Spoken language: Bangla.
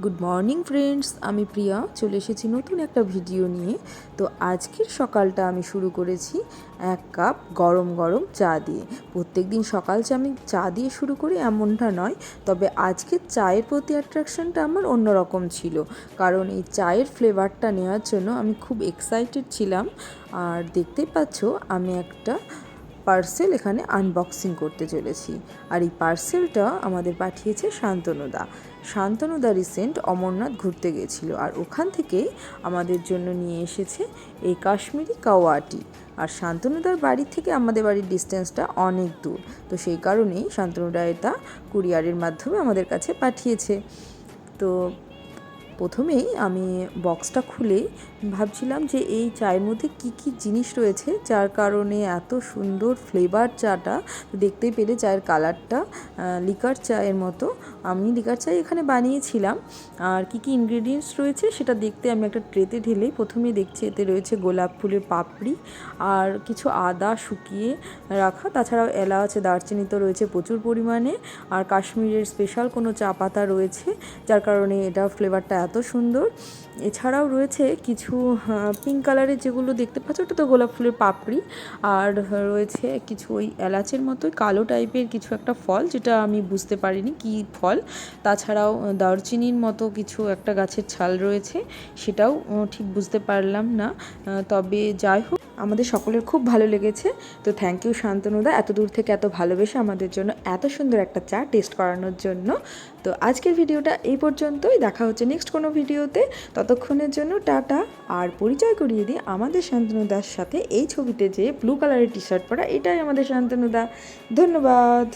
গুড মর্নিং ফ্রেন্ডস, আমি প্রিয়া চলে এসেছি নতুন একটা ভিডিও নিয়ে। তো আজকের সকালটা আমি শুরু করেছি এক কাপ গরম গরম চা দিয়ে। প্রত্যেক দিন সকাল আমি চা দিয়ে শুরু করি এমনটা নয়, তবে আজকের চায়ের প্রতি অ্যাট্রাকশনটা আমার অন্যরকম ছিল, কারণ এই চায়ের ফ্লেভারটা নেওয়ার জন্য আমি খুব এক্সাইটেড ছিলাম। আর দেখতেই পাচ্ছ আমি একটা পার্সেল এখানে আনবক্সিং করতে চলেছি। আর এই পার্সেলটা আমাদের পাঠিয়েছে শান্তনুদা রিসেন্ট অমরনাথ ঘুরতে গেছিলো, আর ওখান থেকেই আমাদের জন্য নিয়ে এসেছে এই কাশ্মীরি কাওয়া টি। আর শান্তনুদার বাড়ি থেকে আমাদের বাড়ির ডিস্টেন্সটা অনেক দূর, তো সেই কারণেই শান্তনুদা এটা কুরিয়ারের মাধ্যমে আমাদের কাছে পাঠিয়েছে। তো প্রথমেই আমি বক্সটা খুলে ভাবছিলাম যে এই চায়ের মধ্যে কি কি জিনিস রয়েছে যার কারণে এত সুন্দর ফ্লেভার চাটা। দেখতেই পেলে চায়ের কালারটা লিকার চায়ের মতো। আমি লিকার চাই এখানে বানিয়েছিলাম। আর কি কি ইনগ্রেডিয়েন্টস রয়েছে সেটা দেখতে আমি একটা ট্রেতে ঢেলে প্রথমেই দেখছি এতে রয়েছে গোলাপ ফুলের পাপড়ি আর কিছু আদা শুকিয়ে রাখা, তাছাড়াও এলাচ দারচিনি তো রয়েছে প্রচুর পরিমাণে, আর কাশ্মীরের স্পেশাল কোনো চা পাতা রয়েছে যার কারণে এটা ফ্লেভারটা এত সুন্দর। এছাড়াও রয়েছে কিছু পিঙ্ক কালারের যেগুলো দেখতে পাচ্ছ ওটা তো গোলাপ ফুলের পাপড়ি, আর রয়েছে কিছু ওই এলাচের মতোই কালো টাইপের কিছু একটা ফল, যেটা আমি বুঝতে পারিনি কী ফল। তাছাড়াও দারচিনির মতো কিছু একটা গাছের ছাল রয়েছে, সেটাও ঠিক বুঝতে পারলাম না। তবে যাই হোক, আমাদের সকলের খুব ভালো লেগেছে। তো থ্যাংক ইউ শান্তনুদা, এত দূর থেকে এত ভালোবেসে আমাদের জন্য এত সুন্দর একটা চা টেস্ট করানোর জন্য। তো আজকের ভিডিওটা এই পর্যন্তই, দেখা হচ্ছে নেক্সট কোনো ভিডিওতে। ততক্ষণের জন্য টাটা। আর পরিচয় করিয়ে দিই আমাদের শান্তনুদার সাথে, এই ছবিতে যে ব্লু কালারের টি শার্ট পরা এটাই আমাদের শান্তনুদা। ধন্যবাদ।